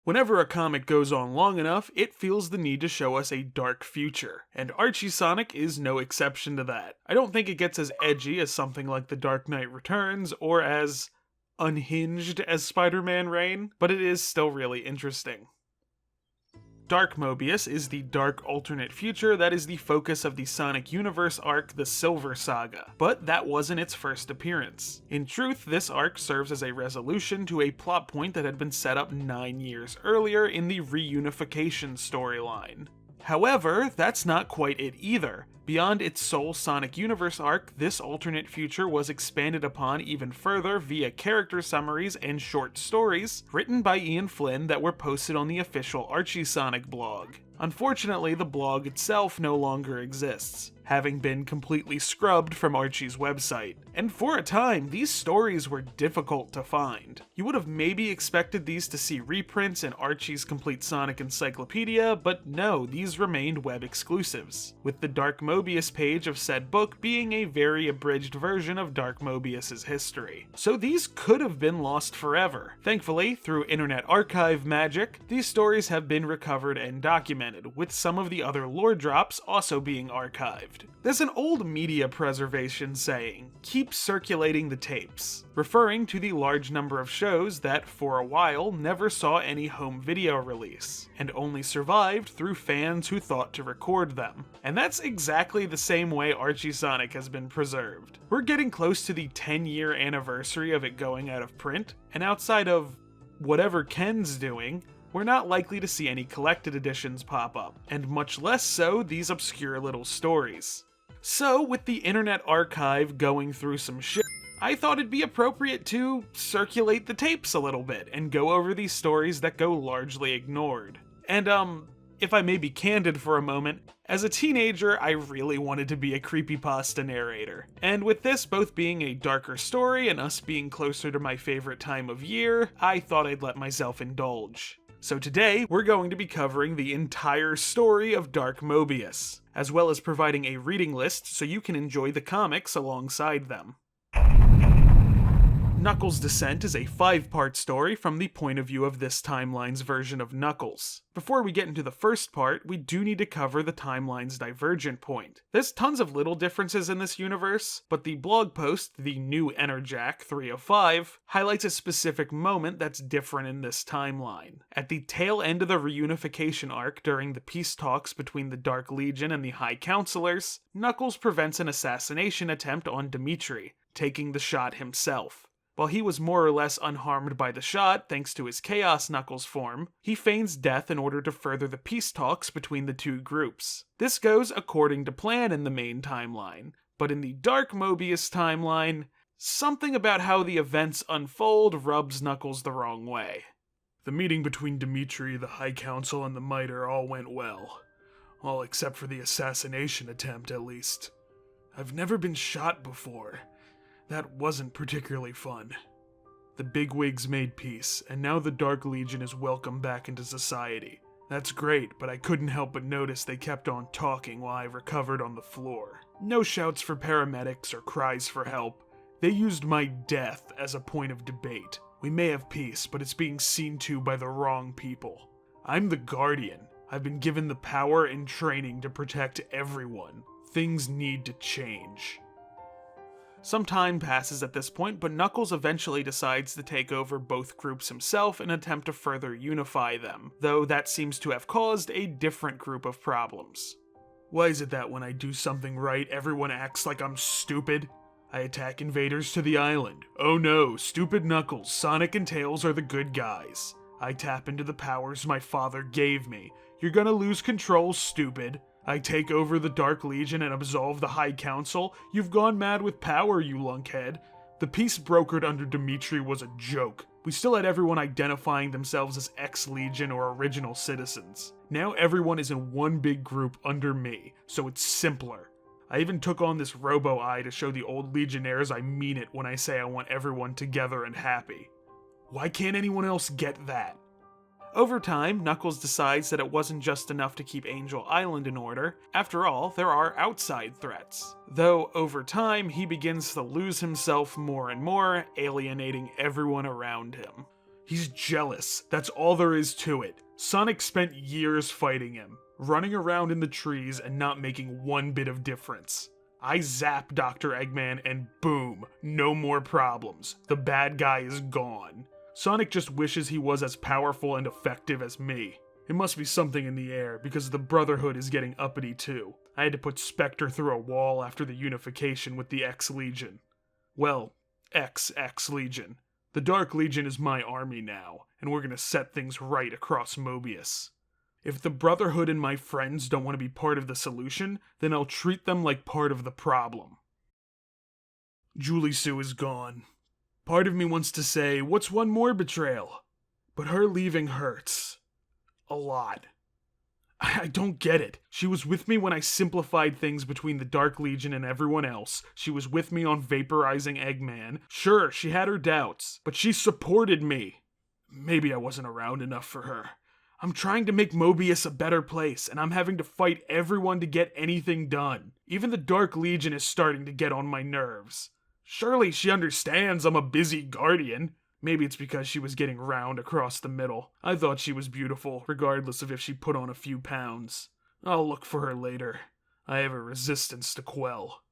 Whenever a comic goes on long enough, it feels the need to show us a dark future, and Archie Sonic is no exception to that. I don't think it gets as edgy as something like The Dark Knight Returns, or as unhinged as Spider-Man Reign, but it is still really interesting. Dark Mobius is the dark alternate future that is the focus of the Sonic Universe arc, the Silver Saga, but that wasn't its first appearance. In truth, this arc serves as a resolution to a plot point that had been set up 9 years earlier in the reunification storyline. However, that's not quite it either. Beyond its sole Sonic Universe arc, this alternate future was expanded upon even further via character summaries and short stories written by Ian Flynn that were posted on the official Archie Sonic blog. Unfortunately, the blog itself no longer exists, having been completely scrubbed from Archie's website. And for a time, these stories were difficult to find. You would have maybe expected these to see reprints in Archie's Complete Sonic Encyclopedia, but no, these remained web exclusives, with the Dark Mobius page of said book being a very abridged version of Dark Mobius's history. So these could have been lost forever. Thankfully, through Internet Archive magic, these stories have been recovered and documented, with some of the other lore drops also being archived. There's an old media preservation saying, "Keep circulating the tapes," referring to the large number of shows that, for a while, never saw any home video release, and only survived through fans who thought to record them. And that's exactly the same way Archie Sonic has been preserved. We're getting close to the 10-year anniversary of it going out of print, and outside of whatever Ken's doing, we're not likely to see any collected editions pop up, and much less so these obscure little stories. So, with the Internet Archive going through some shit, I thought it'd be appropriate to circulate the tapes a little bit and go over these stories that go largely ignored. And if I may be candid for a moment, as a teenager I really wanted to be a creepypasta narrator. And with this both being a darker story and us being closer to my favorite time of year, I thought I'd let myself indulge. So today, we're going to be covering the entire story of Dark Mobius, as well as providing a reading list so you can enjoy the comics alongside them. Knuckles' Descent is a 5-part story from the point of view of this timeline's version of Knuckles. Before we get into the first part, we do need to cover the timeline's divergent point. There's tons of little differences in this universe, but the blog post, the new Enerjack 305, highlights a specific moment that's different in this timeline. At the tail end of the reunification arc during the peace talks between the Dark Legion and the High Counselors, Knuckles prevents an assassination attempt on Dimitri, taking the shot himself. While he was more or less unharmed by the shot thanks to his Chaos Knuckles form, he feigns death in order to further the peace talks between the two groups. This goes according to plan in the main timeline, but in the Dark Mobius timeline, something about how the events unfold rubs Knuckles the wrong way. The meeting between Dimitri, the High Council, and the Mitre all went well. All except for the assassination attempt, at least. I've never been shot before. That wasn't particularly fun. The bigwigs made peace, and now the Dark Legion is welcome back into society. That's great, but I couldn't help but notice they kept on talking while I recovered on the floor. No shouts for paramedics or cries for help. They used my death as a point of debate. We may have peace, but it's being seen to by the wrong people. I'm the Guardian. I've been given the power and training to protect everyone. Things need to change. Some time passes at this point, but Knuckles eventually decides to take over both groups himself in an attempt to further unify them, though that seems to have caused a different group of problems. Why is it that when I do something right, everyone acts like I'm stupid? I attack invaders to the island. Oh no, stupid Knuckles, Sonic and Tails are the good guys. I tap into the powers my father gave me. You're gonna lose control, stupid. I take over the Dark Legion and absolve the High Council. You've gone mad with power, you lunkhead. The peace brokered under Dimitri was a joke. We still had everyone identifying themselves as ex-Legion or original citizens. Now everyone is in one big group under me, so it's simpler. I even took on this Robo-Eye to show the old Legionnaires I mean it when I say I want everyone together and happy. Why can't anyone else get that? Over time, Knuckles decides that it wasn't just enough to keep Angel Island in order. After all, there are outside threats. Though, over time, he begins to lose himself more and more, alienating everyone around him. He's jealous, that's all there is to it. Sonic spent years fighting him, running around in the trees and not making one bit of difference. I zap Dr. Eggman and boom, no more problems. The bad guy is gone. Sonic just wishes he was as powerful and effective as me. It must be something in the air, because the Brotherhood is getting uppity too. I had to put Spectre through a wall after the unification with the X-Legion. Well, X-Legion. The Dark Legion is my army now, and we're gonna set things right across Mobius. If the Brotherhood and my friends don't want to be part of the solution, then I'll treat them like part of the problem. Julie Sue is gone. Part of me wants to say, what's one more betrayal? But her leaving hurts. A lot. I don't get it. She was with me when I simplified things between the Dark Legion and everyone else. She was with me on vaporizing Eggman. Sure, she had her doubts, but she supported me. Maybe I wasn't around enough for her. I'm trying to make Mobius a better place, and I'm having to fight everyone to get anything done. Even the Dark Legion is starting to get on my nerves. Surely she understands I'm a busy guardian. Maybe it's because she was getting round across the middle. I thought she was beautiful, regardless of if she put on a few pounds. I'll look for her later. I have a resistance to quell.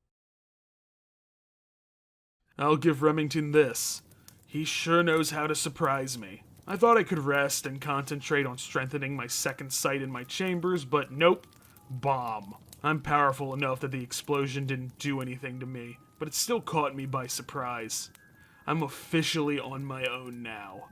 I'll give Remington this. He sure knows how to surprise me. I thought I could rest and concentrate on strengthening my second sight in my chambers, but nope. Bomb. I'm powerful enough that the explosion didn't do anything to me, but it still caught me by surprise. I'm officially on my own now.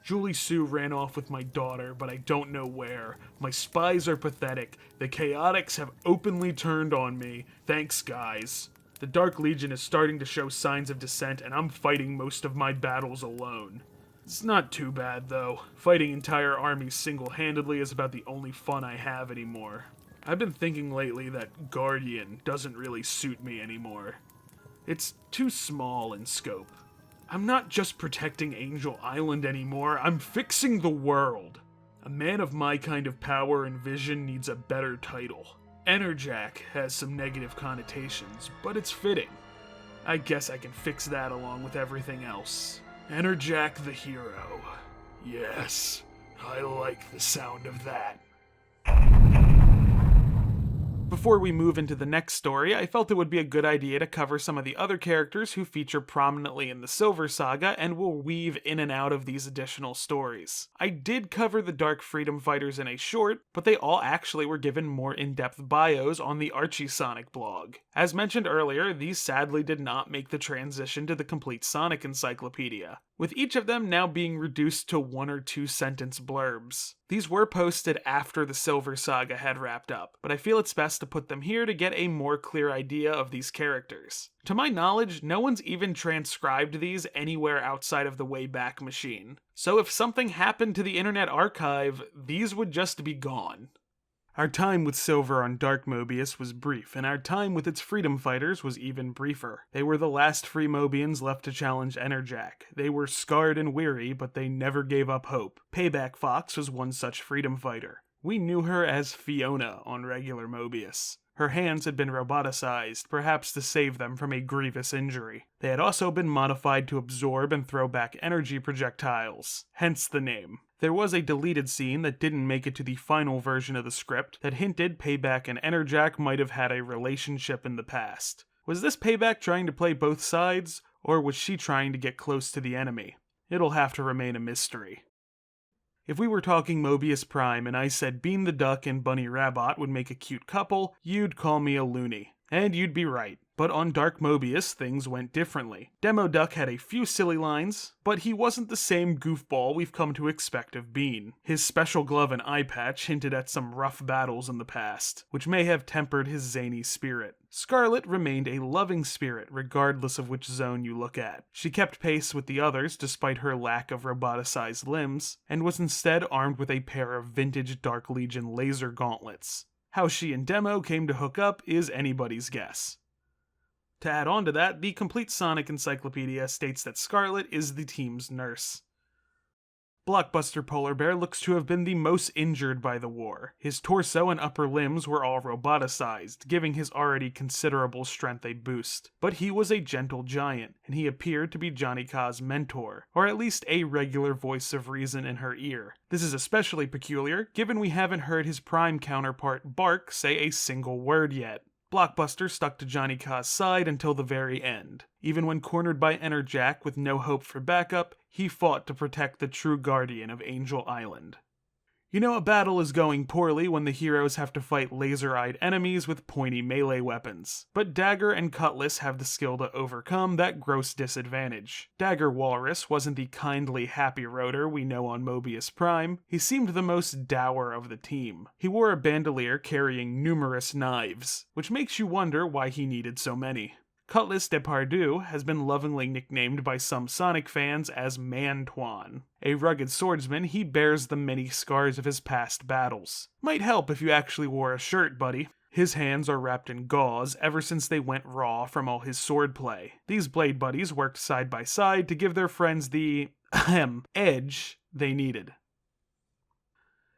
Julie Sue ran off with my daughter, but I don't know where. My spies are pathetic. The Chaotix have openly turned on me. Thanks, guys. The Dark Legion is starting to show signs of dissent, and I'm fighting most of my battles alone. It's not too bad, though. Fighting entire armies single-handedly is about the only fun I have anymore. I've been thinking lately that Guardian doesn't really suit me anymore. It's too small in scope. I'm not just protecting Angel Island anymore, I'm fixing the world. A man of my kind of power and vision needs a better title. Enerjack has some negative connotations, but it's fitting. I guess I can fix that along with everything else. Enerjack the hero. Yes, I like the sound of that. Before we move into the next story, I felt it would be a good idea to cover some of the other characters who feature prominently in the Silver Saga and will weave in and out of these additional stories. I did cover the Dark Freedom Fighters in a short, but they all actually were given more in-depth bios on the Archie Sonic blog. As mentioned earlier, these sadly did not make the transition to the complete Sonic encyclopedia, with each of them now being reduced to 1 or 2 sentence blurbs. These were posted after the Silver Saga had wrapped up, but I feel it's best to put them here to get a more clear idea of these characters. To my knowledge, no one's even transcribed these anywhere outside of the Wayback Machine. So if something happened to the Internet Archive, these would just be gone. Our time with Silver on Dark Mobius was brief, and our time with its freedom fighters was even briefer. They were the last free Mobians left to challenge Enerjack. They were scarred and weary, but they never gave up hope. Payback Fox was one such freedom fighter. We knew her as Fiona on regular Mobius. Her hands had been roboticized, perhaps to save them from a grievous injury. They had also been modified to absorb and throw back energy projectiles, hence the name. There was a deleted scene that didn't make it to the final version of the script that hinted Payback and Enerjack might have had a relationship in the past. Was this Payback trying to play both sides, or was she trying to get close to the enemy? It'll have to remain a mystery. If we were talking Mobius Prime and I said Bean the Duck and Bunny Rabbit would make a cute couple, you'd call me a loony. And you'd be right. But on Dark Mobius, things went differently. Demo Duck had a few silly lines, but he wasn't the same goofball we've come to expect of Bean. His special glove and eye patch hinted at some rough battles in the past, which may have tempered his zany spirit. Scarlet remained a loving spirit regardless of which zone you look at. She kept pace with the others despite her lack of roboticized limbs, and was instead armed with a pair of vintage Dark Legion laser gauntlets. How she and Demo came to hook up is anybody's guess. To add on to that, the complete Sonic Encyclopedia states that Scarlet is the team's nurse. Blockbuster Polar Bear looks to have been the most injured by the war. His torso and upper limbs were all roboticized, giving his already considerable strength a boost. But he was a gentle giant, and he appeared to be Jani-Ca's mentor, or at least a regular voice of reason in her ear. This is especially peculiar, given we haven't heard his prime counterpart Bark say a single word yet. Blockbuster stuck to Jani-Ca's side until the very end. Even when cornered by Jack with no hope for backup, he fought to protect the true guardian of Angel Island. You know a battle is going poorly when the heroes have to fight laser-eyed enemies with pointy melee weapons, but Dagger and Cutlass have the skill to overcome that gross disadvantage. Dagger Walrus wasn't the kindly, happy rotor we know on Mobius Prime. He seemed the most dour of the team. He wore a bandolier carrying numerous knives, which makes you wonder why he needed so many. Cutlass Depardieu has been lovingly nicknamed by some Sonic fans as Mantuan. A rugged swordsman, he bears the many scars of his past battles. Might help if you actually wore a shirt, buddy. His hands are wrapped in gauze ever since they went raw from all his swordplay. These blade buddies worked side by side to give their friends the edge they needed.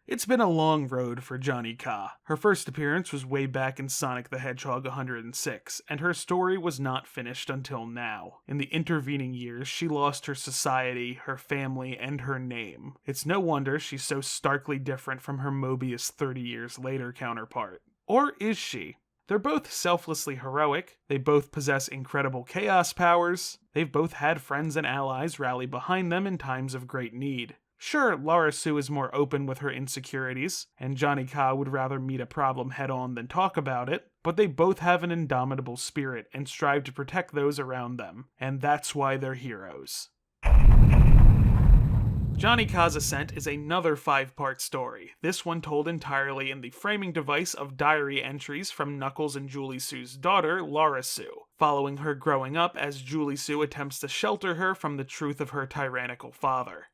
It's been a long road for Jani-Ca. Her first appearance was way back in Sonic the Hedgehog 106, and her story was not finished until now. In the intervening years, she lost her society, her family, and her name. It's no wonder she's so starkly different from her Mobius 30 years later counterpart. Or is she? They're both selflessly heroic, they both possess incredible chaos powers, they've both had friends and allies rally behind them in times of great need. Sure, Lara Sue is more open with her insecurities, and Jani-Ca would rather meet a problem head-on than talk about it, but they both have an indomitable spirit and strive to protect those around them, and that's why they're heroes. Jani-Ca's Ascent is another 5-part story, this one told entirely in the framing device of diary entries from Knuckles and Julie Sue's daughter, Lara Sue, following her growing up as Julie Sue attempts to shelter her from the truth of her tyrannical father.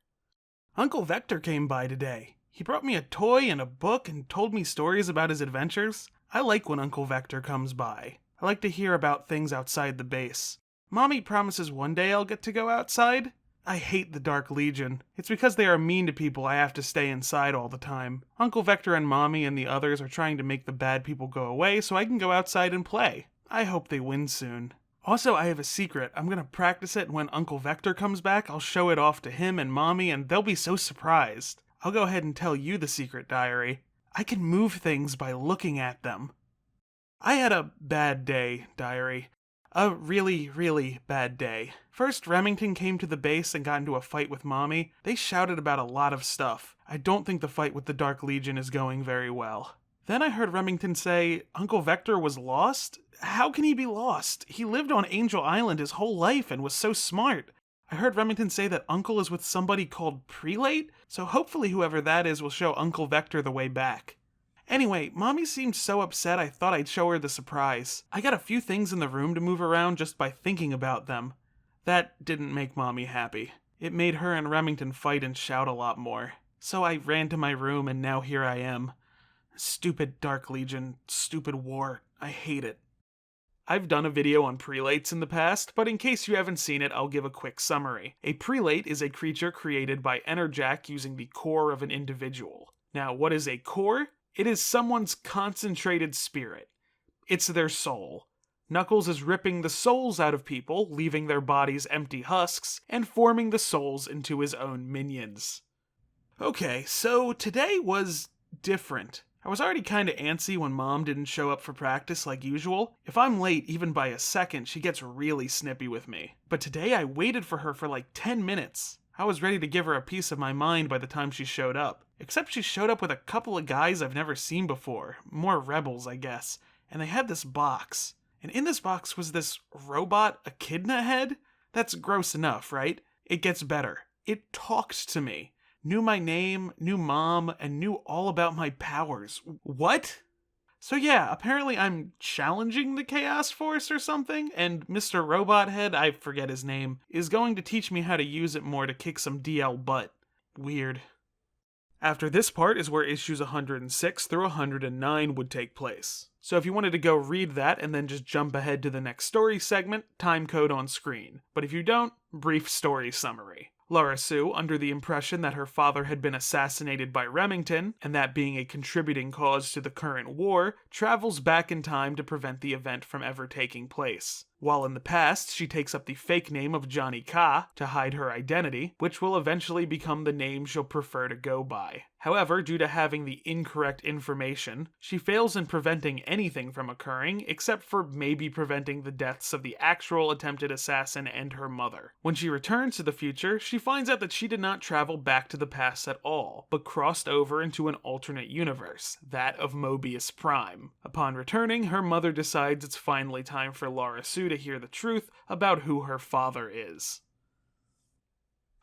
Uncle Vector came by today. He brought me a toy and a book and told me stories about his adventures. I like when Uncle Vector comes by. I like to hear about things outside the base. Mommy promises one day I'll get to go outside. I hate the Dark Legion. It's because they are mean to people I have to stay inside all the time. Uncle Vector and Mommy and the others are trying to make the bad people go away so I can go outside and play. I hope they win soon. Also, I have a secret. I'm gonna practice it, and when Uncle Vector comes back, I'll show it off to him and Mommy, and they'll be so surprised. I'll go ahead and tell you the secret, Diary. I can move things by looking at them. I had a bad day, Diary. A really, really bad day. First, Remington came to the base and got into a fight with Mommy. They shouted about a lot of stuff. I don't think the fight with the Dark Legion is going very well. Then I heard Remington say Uncle Vector was lost. How can he be lost? He lived on Angel Island his whole life and was so smart. I heard Remington say that Uncle is with somebody called Prelate, so hopefully whoever that is will show Uncle Vector the way back. Anyway, Mommy seemed so upset I thought I'd show her the surprise. I got a few things in the room to move around just by thinking about them. That didn't make Mommy happy. It made her and Remington fight and shout a lot more. So I ran to my room and now here I am. Stupid Dark Legion, stupid war, I hate it. I've done a video on prelates in the past, but in case you haven't seen it, I'll give a quick summary. A prelate is a creature created by Jack using the core of an individual. Now, what is a core? It is someone's concentrated spirit. It's their soul. Knuckles is ripping the souls out of people, leaving their bodies empty husks, and forming the souls into his own minions. Okay, so today was different. I was already kinda antsy when Mom didn't show up for practice like usual. If I'm late even by a second, she gets really snippy with me. But today I waited for her for like 10 minutes. I was ready to give her a piece of my mind by the time she showed up. Except she showed up with a couple of guys I've never seen before. More rebels, I guess. And they had this box. And in this box was this robot echidna head? That's gross enough, right? It gets better. It talked to me. Knew my name, knew Mom, and knew all about my powers. What? So yeah, apparently I'm challenging the Chaos Force or something, and Mr. Robot Head, I forget his name, is going to teach me how to use it more to kick some DL butt. Weird. After this part is where issues 106 through 109 would take place. So if you wanted to go read that and then just jump ahead to the next story segment, time code on screen. But if you don't, brief story summary. Lara Sue, under the impression that her father had been assassinated by Remington, and that being a contributing cause to the current war, travels back in time to prevent the event from ever taking place. While in the past, she takes up the fake name of Jani-Ca to hide her identity, which will eventually become the name she'll prefer to go by. However, due to having the incorrect information, she fails in preventing anything from occurring, except for maybe preventing the deaths of the actual attempted assassin and her mother. When she returns to the future, she finds out that she did not travel back to the past at all, but crossed over into an alternate universe, that of Mobius Prime. Upon returning, her mother decides it's finally time for Lara Sue to hear the truth about who her father is.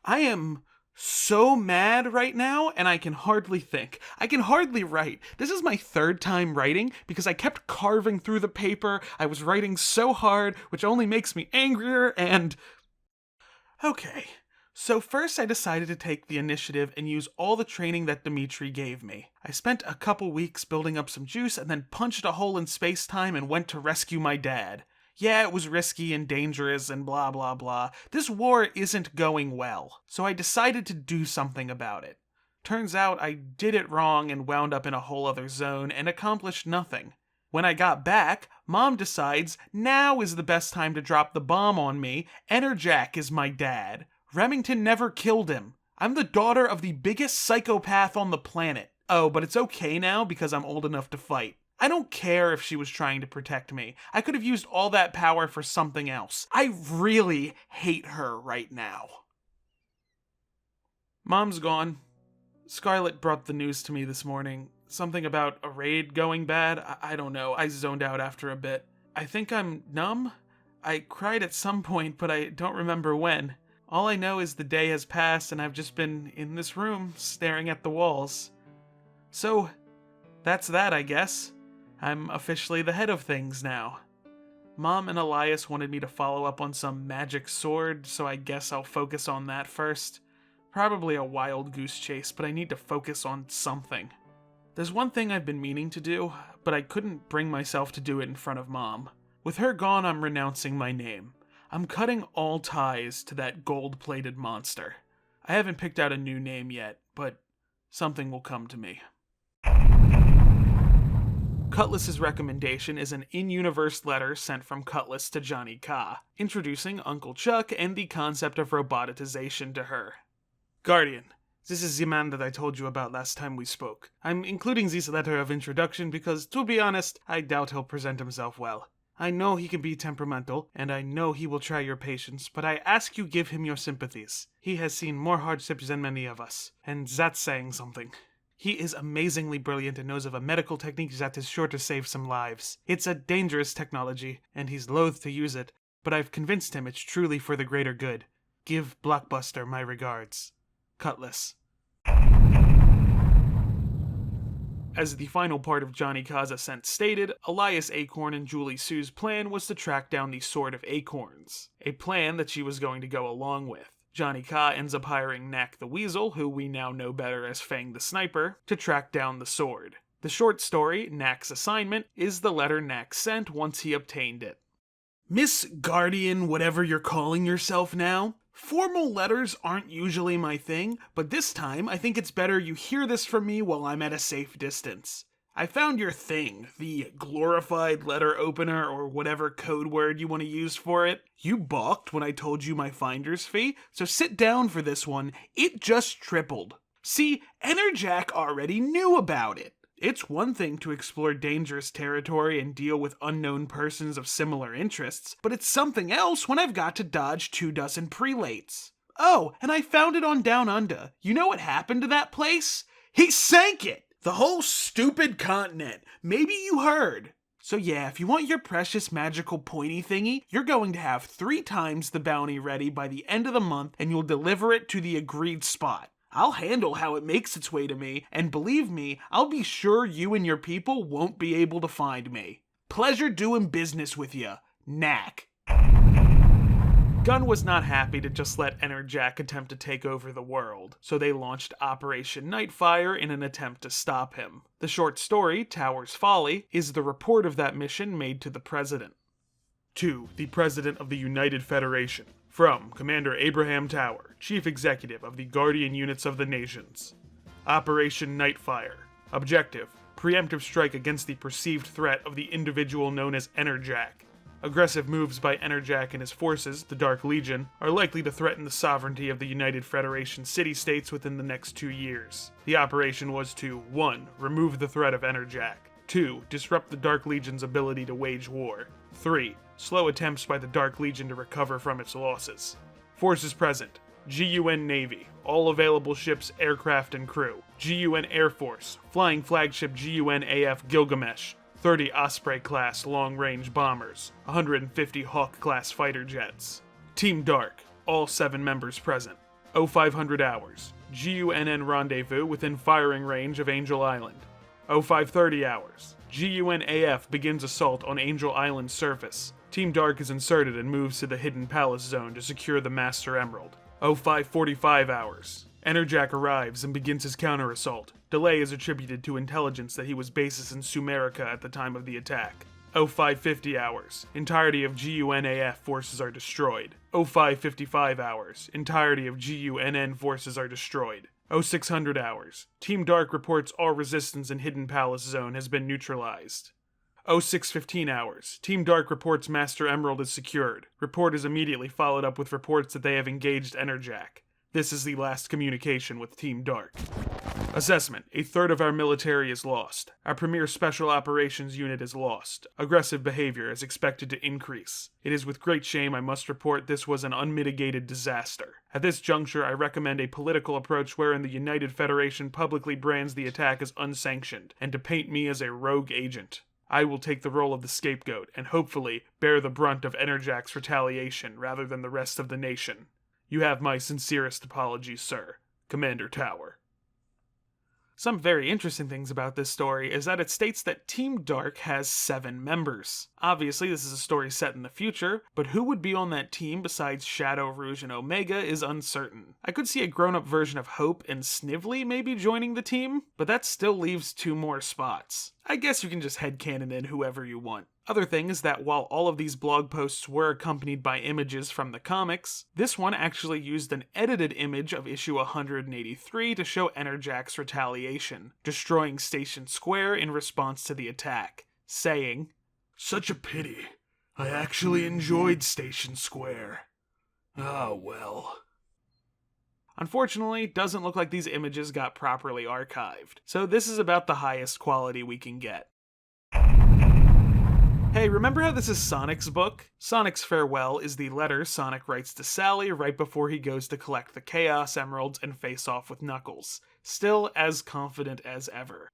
I am so mad right now, and I can hardly think. I can hardly write. This is my third time writing because I kept carving through the paper. I was writing so hard, which only makes me angrier, and... Okay, so first I decided to take the initiative and use all the training that Dimitri gave me. I spent a couple weeks building up some juice and then punched a hole in space-time and went to rescue my dad. Yeah, it was risky and dangerous and blah blah blah. This war isn't going well, so I decided to do something about it. Turns out I did it wrong and wound up in a whole other zone and accomplished nothing. When I got back, Mom decides now is the best time to drop the bomb on me. Hedgehog is my dad. Remington never killed him. I'm the daughter of the biggest psychopath on the planet. Oh, but it's okay now because I'm old enough to fight. I don't care if she was trying to protect me. I could have used all that power for something else. I really hate her right now. Mom's gone. Scarlett brought the news to me this morning. Something about a raid going bad. I don't know. I zoned out after a bit. I think I'm numb. I cried at some point, but I don't remember when. All I know is the day has passed and I've just been in this room staring at the walls. So, that's that, I guess. I'm officially the head of things now. Mom and Elias wanted me to follow up on some magic sword, so I guess I'll focus on that first. Probably a wild goose chase, but I need to focus on something. There's one thing I've been meaning to do, but I couldn't bring myself to do it in front of Mom. With her gone, I'm renouncing my name. I'm cutting all ties to that gold-plated monster. I haven't picked out a new name yet, but something will come to me. Cutlass's recommendation is an in-universe letter sent from Cutlass to Jani-Ca, introducing Uncle Chuck and the concept of robotization to her. Guardian, this is the man that I told you about last time we spoke. I'm including this letter of introduction because, to be honest, I doubt he'll present himself well. I know he can be temperamental, and I know he will try your patience, but I ask you give him your sympathies. He has seen more hardships than many of us, and that's saying something. He is amazingly brilliant and knows of a medical technique that is sure to save some lives. It's a dangerous technology, and he's loath to use it, but I've convinced him it's truly for the greater good. Give Blockbuster my regards. Cutlass. As the final part of Jani-Ca's Ascent stated, Elias Acorn and Julie Sue's plan was to track down the Sword of Acorns, a plan that she was going to go along with. Jani-Ca ends up hiring Nack the Weasel, who we now know better as Fang the Sniper, to track down the sword. The short story, Nack's assignment, is the letter Nack sent once he obtained it. Miss Guardian, whatever you're calling yourself now, formal letters aren't usually my thing, but this time I think it's better you hear this from me while I'm at a safe distance. I found your thing, the glorified letter opener or whatever code word you want to use for it. You balked when I told you my finder's fee, so sit down for this one. It just tripled. See, Hedgehog already knew about it. It's one thing to explore dangerous territory and deal with unknown persons of similar interests, but it's something else when I've got to dodge 24 prelates. Oh, and I found it on Down Under. You know what happened to that place? He sank it! The whole stupid continent. Maybe you heard. So yeah, if you want your precious magical pointy thingy, you're going to have 3 times the bounty ready by the end of the month and you'll deliver it to the agreed spot. I'll handle how it makes its way to me, and believe me, I'll be sure you and your people won't be able to find me. Pleasure doing business with ya, Nack. Gunn was not happy to just let Hedgehog attempt to take over the world, so they launched Operation Nightfire in an attempt to stop him. The short story, Tower's Folly, is the report of that mission made to the President. To the President of the United Federation, From Commander Abraham Tower, Chief Executive of the Guardian Units of the Nations. Operation Nightfire. Objective: preemptive strike against the perceived threat of the individual known as Enerjack. Aggressive moves by Enerjack and his forces, the Dark Legion, are likely to threaten the sovereignty of the United Federation city-states within the next 2 years. The operation was to 1. Remove the threat of Enerjack. 2. Disrupt the Dark Legion's ability to wage war. 3. Slow attempts by the Dark Legion to recover from its losses. Forces present: GUN Navy, all available ships, aircraft, and crew. GUN Air Force, flying flagship GUN AF Gilgamesh, 30 Osprey-class long-range bombers, 150 Hawk-class fighter jets. Team Dark, all 7 members present. 0500 hours, GUNN rendezvous within firing range of Angel Island. 0530 hours, GUN AF begins assault on Angel Island's surface. Team Dark is inserted and moves to the Hidden Palace Zone to secure the Master Emerald. 0545 hours, Enerjack arrives and begins his counter-assault. Delay is attributed to intelligence that he was basis in Sumerica at the time of the attack. 0550 hours, entirety of GUNAF forces are destroyed. 0555 hours, entirety of GUNN forces are destroyed. 0600 hours, Team Dark reports all resistance in Hidden Palace Zone has been neutralized. 0615 hours, Team Dark reports Master Emerald is secured. Report is immediately followed up with reports that they have engaged Enerjack. This is the last communication with Team Dark. Assessment: a third of our military is lost. Our premier special operations unit is lost. Aggressive behavior is expected to increase. It is with great shame I must report this was an unmitigated disaster. At this juncture, I recommend a political approach wherein the United Federation publicly brands the attack as unsanctioned, and to paint me as a rogue agent. I will take the role of the scapegoat, and hopefully bear the brunt of Enerjack's retaliation rather than the rest of the nation. You have my sincerest apologies, sir. Commander Tower. Some very interesting things about this story is that it states that Team Dark has 7 members. Obviously, this is a story set in the future, but who would be on that team besides Shadow, Rouge, and Omega is uncertain. I could see a grown-up version of Hope and Snively maybe joining the team, but that still leaves 2 more spots. I guess you can just headcanon in whoever you want. Other thing is that while all of these blog posts were accompanied by images from the comics, this one actually used an edited image of issue 183 to show Enerjack's retaliation, destroying Station Square in response to the attack, saying, "Such a pity. I actually enjoyed Station Square. Ah, well." Unfortunately, it doesn't look like these images got properly archived, so this is about the highest quality we can get. Hey, remember how this is Sonic's book? Sonic's farewell is the letter Sonic writes to Sally right before he goes to collect the Chaos Emeralds and face off with Knuckles. Still as confident as ever.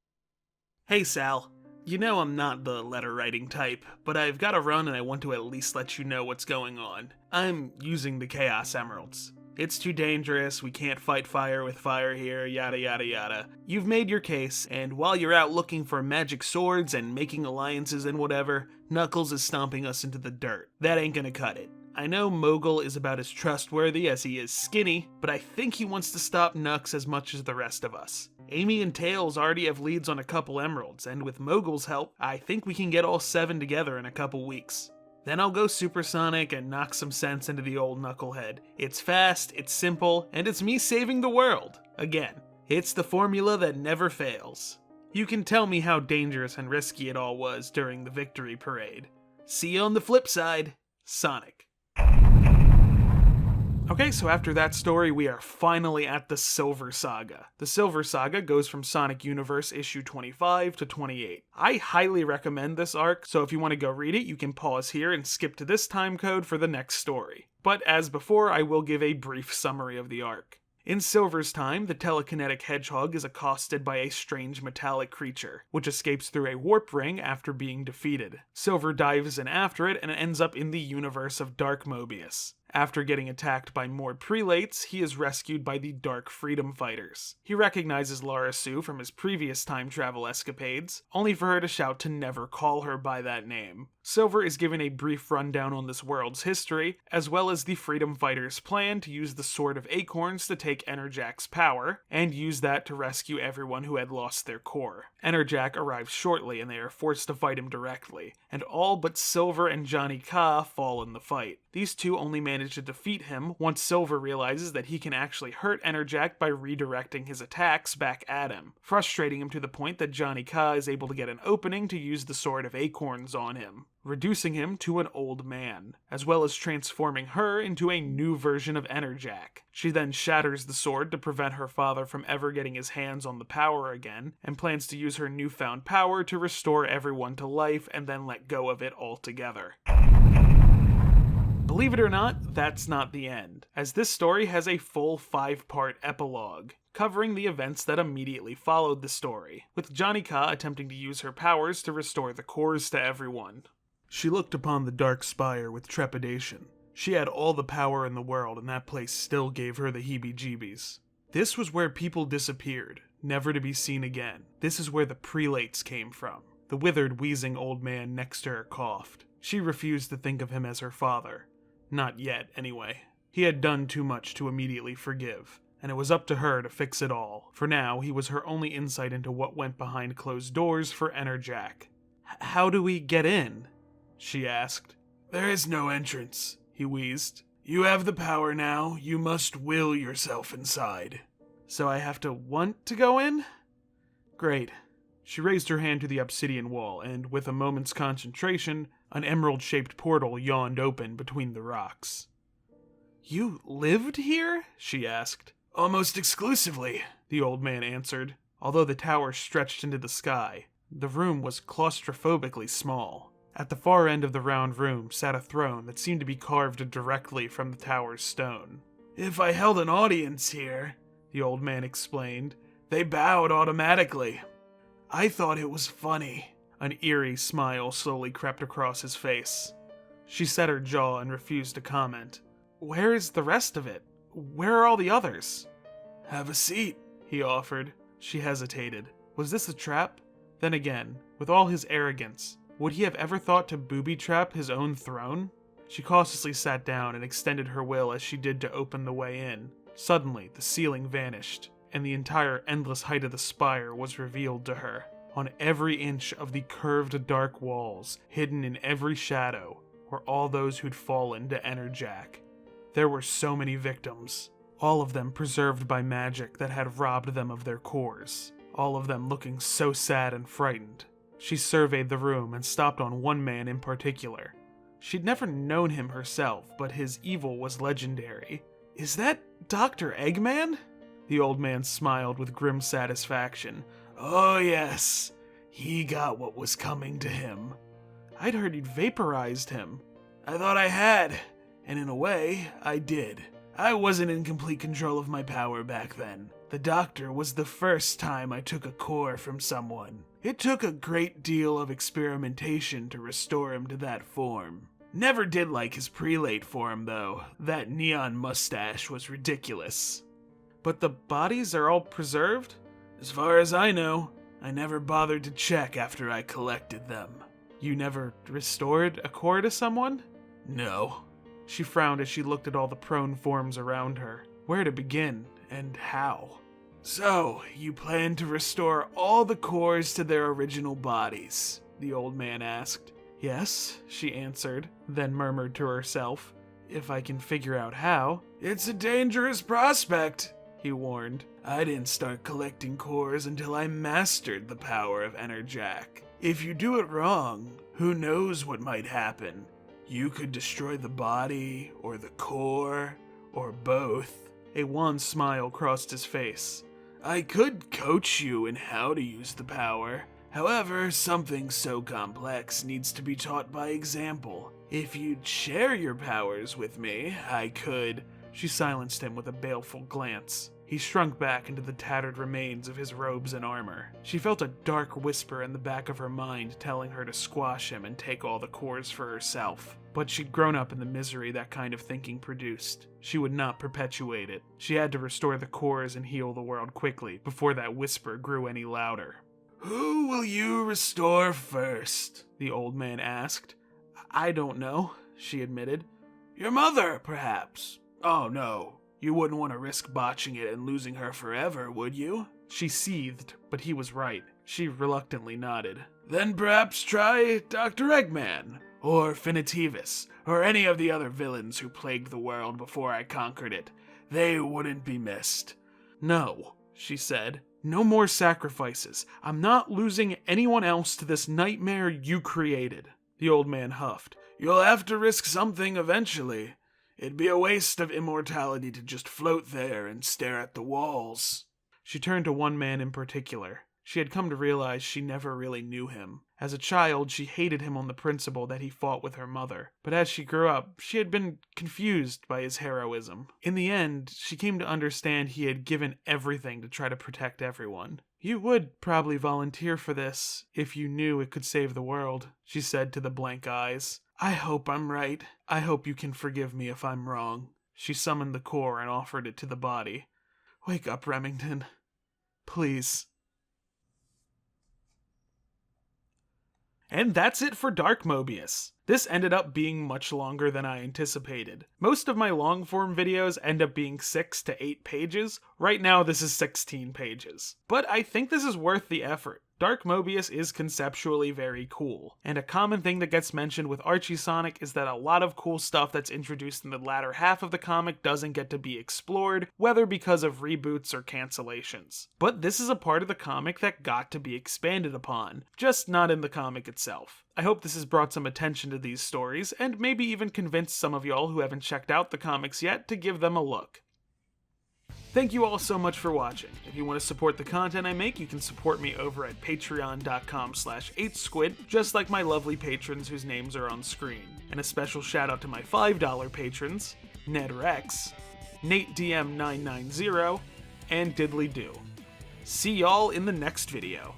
Hey Sal, you know I'm not the letter-writing type, but I've got to run and I want to at least let you know what's going on. I'm using the Chaos Emeralds. It's too dangerous, we can't fight fire with fire here, yada yada yada. You've made your case, and while you're out looking for magic swords and making alliances and whatever, Knuckles is stomping us into the dirt. That ain't gonna cut it. I know Mogul is about as trustworthy as he is skinny, but I think he wants to stop Knux as much as the rest of us. Amy and Tails already have leads on a couple emeralds, and with Mogul's help, I think we can get all 7 together in a couple weeks. Then I'll go supersonic and knock some sense into the old knucklehead. It's fast, it's simple, and it's me saving the world. Again, it's the formula that never fails. You can tell me how dangerous and risky it all was during the victory parade. See you on the flip side, Sonic. Okay, so after that story, we are finally at the Silver Saga. The Silver Saga goes from Sonic Universe issue 25 to 28. I highly recommend this arc, so if you want to go read it, you can pause here and skip to this time code for the next story. But as before, I will give a brief summary of the arc. In Silver's time, the telekinetic Hedgehog is accosted by a strange metallic creature, which escapes through a warp ring after being defeated. Silver dives in after it and ends up in the universe of Dark Mobius. After getting attacked by more prelates, he is rescued by the Dark Freedom Fighters. He recognizes Lara Sue from his previous time travel escapades, only for her to shout to never call her by that name. Silver is given a brief rundown on this world's history, as well as the Freedom Fighters' plan to use the Sword of Acorns to take Enerjack's power, and use that to rescue everyone who had lost their core. Enerjack arrives shortly and they are forced to fight him directly, and all but Silver and Jani-Ca fall in the fight. These two only manage manage to defeat him once Silver realizes that he can actually hurt Enerjack by redirecting his attacks back at him, frustrating him to the point that Jani-Ca is able to get an opening to use the Sword of Acorns on him, reducing him to an old man, as well as transforming her into a new version of Enerjack. She then shatters the sword to prevent her father from ever getting his hands on the power again, and plans to use her newfound power to restore everyone to life and then let go of it altogether. Believe it or not, that's not the end, as this story has a full 5-part epilogue, covering the events that immediately followed the story, with Jani-Ca attempting to use her powers to restore the cores to everyone. She looked upon the dark spire with trepidation. She had all the power in the world, and that place still gave her the heebie-jeebies. This was where people disappeared, never to be seen again. This is where the prelates came from. The withered, wheezing old man next to her coughed. She refused to think of him as her father. Not yet, anyway. He had done too much to immediately forgive, and it was up to her to fix it all. For now, he was her only insight into what went behind closed doors for Enerjack. "How do we get in?" she asked. "There is no entrance," he wheezed. "You have the power now. You must will yourself inside." "So I have to want to go in?" "Great." She raised her hand to the obsidian wall, and with a moment's concentration, an emerald-shaped portal yawned open between the rocks. "You lived here?" she asked. "Almost exclusively," the old man answered. Although the tower stretched into the sky, the room was claustrophobically small. At the far end of the round room sat a throne that seemed to be carved directly from the tower's stone. "If I held an audience here," the old man explained, "they bowed automatically." I thought it was funny. An eerie smile slowly crept across his face. She set her jaw and refused to comment. "Where is the rest of it? Where are all the others?" "Have a seat," he offered. She hesitated. Was this a trap? Then again, with all his arrogance, would he have ever thought to booby-trap his own throne? She cautiously sat down and extended her will as she did to open the way in. Suddenly, the ceiling vanished, and the entire endless height of the spire was revealed to her. On every inch of the curved dark walls, hidden in every shadow, were all those who'd fallen to Enerjack. There were so many victims, all of them preserved by magic that had robbed them of their cores, all of them looking so sad and frightened. She surveyed the room and stopped on one man in particular. She'd never known him herself, but his evil was legendary. "Is that Dr. Eggman?" The old man smiled with grim satisfaction. "Oh yes, he got what was coming to him." "I'd heard you'd vaporized him." "I thought I had, and in a way, I did. I wasn't in complete control of my power back then. The doctor was the first time I took a core from someone. It took a great deal of experimentation to restore him to that form. Never did like his prelate form, though. That neon mustache was ridiculous." "But the bodies are all preserved?" "As far as I know. I never bothered to check after I collected them." "You never restored a core to someone?" "No." She frowned as she looked at all the prone forms around her. Where to begin, and how? "So, you plan to restore all the cores to their original bodies?" the old man asked. "Yes," she answered, then murmured to herself, "if I can figure out how." "It's a dangerous prospect," he warned. "I didn't start collecting cores until I mastered the power of Enerjack. If you do it wrong, who knows what might happen? You could destroy the body, or the core, or both." A wan smile crossed his face. "I could coach you in how to use the power. However, something so complex needs to be taught by example. If you'd share your powers with me, I could..." She silenced him with a baleful glance. He shrunk back into the tattered remains of his robes and armor. She felt a dark whisper in the back of her mind telling her to squash him and take all the cores for herself. But she'd grown up in the misery that kind of thinking produced. She would not perpetuate it. She had to restore the cores and heal the world quickly before that whisper grew any louder. "Who will you restore first?" the old man asked. "I don't know," she admitted. "Your mother, perhaps?" "Oh no. You wouldn't want to risk botching it and losing her forever, would you?" She seethed, but he was right. She reluctantly nodded. "Then perhaps try Dr. Eggman, or Finitivus, or any of the other villains who plagued the world before I conquered it. They wouldn't be missed. No, she said. No more sacrifices. I'm not losing anyone else to this nightmare you created. The old man huffed. You'll have to risk something eventually. It'd be a waste of immortality to just float there and stare at the walls. She turned to one man in particular. She had come to realize she never really knew him. As a child, she hated him on the principle that he fought with her mother. But as she grew up, she had been confused by his heroism. In the end, she came to understand he had given everything to try to protect everyone. You would probably volunteer for this if you knew it could save the world, she said to the blank eyes. I hope I'm right. I hope you can forgive me if I'm wrong. She summoned the core and offered it to the body. Wake up, Remington. Please. And that's it for Dark Mobius. This ended up being much longer than I anticipated. Most of my long-form videos end up being 6 to 8 pages. Right now this is 16 pages. But I think this is worth the effort. Dark Mobius is conceptually very cool, and a common thing that gets mentioned with Archie Sonic is that a lot of cool stuff that's introduced in the latter half of the comic doesn't get to be explored, whether because of reboots or cancellations. But this is a part of the comic that got to be expanded upon, just not in the comic itself. I hope this has brought some attention to these stories, and maybe even convinced some of y'all who haven't checked out the comics yet to give them a look. Thank you all so much for watching. If you want to support the content I make, you can support me over at patreon.com/8squid, just like my lovely patrons whose names are on screen. And a special shout out to my $5 patrons, Ned Rex, Nate DM990, and Diddly Do. See y'all in the next video.